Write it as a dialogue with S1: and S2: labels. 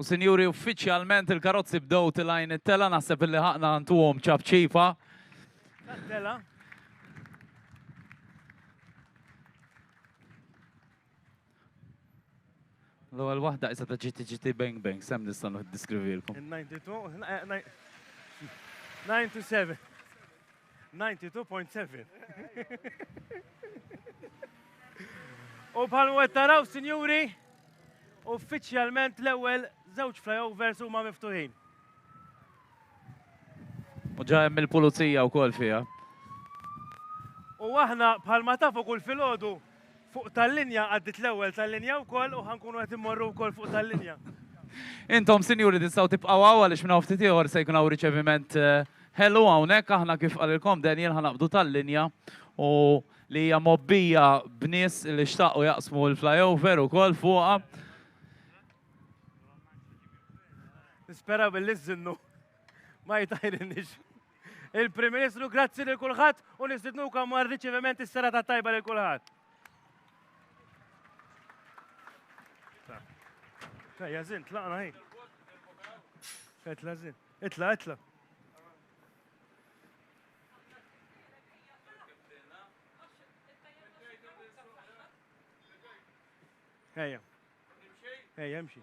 S1: U sinjuri, uffiċjalment il-karozzi bdew tilajn it-tela, naħseb illi ħaqna ntuhom ċabċifa.
S2: Tela.
S1: L-ewwel waħda issa ta' GT Bang Bang, sem nista' niddeskrivilkom.
S2: 97. 92.7. U bħalma qed taraw, sinjuri, uffiċjalment l-ewwel żewġ flyovers huma miftuħin.
S1: U ġa hemm il-pulizija wkoll fiha.
S2: U aħna bħalma tafu kull filgħodu fuq tal-linja għaddit l-ewwel tal-linja wkoll u ħankunu qed immorru wkoll fuq tal-linja.
S1: Intom, sinjuri, tistgħu tibqgħu hawn għaliex minn ftit ieħor se jkun hawn riċeviment ħelu hawnhekk, aħna kif qalilkom Daniel ħanaqbdu tal-linja u li hija mobbija b'nies li xtaqgħu jaqsmu l-flyover ukoll fuqha.
S2: Nispera billi żinnu ma jtajrinniex. Il-Prim Ministru, grazzi lil kulħadd u nistidnukom għal riċeviment is-serata tajba lil kulħadd. Ja zin, tlaqna ħin. Etla zin. Etla. Ejja, emxi.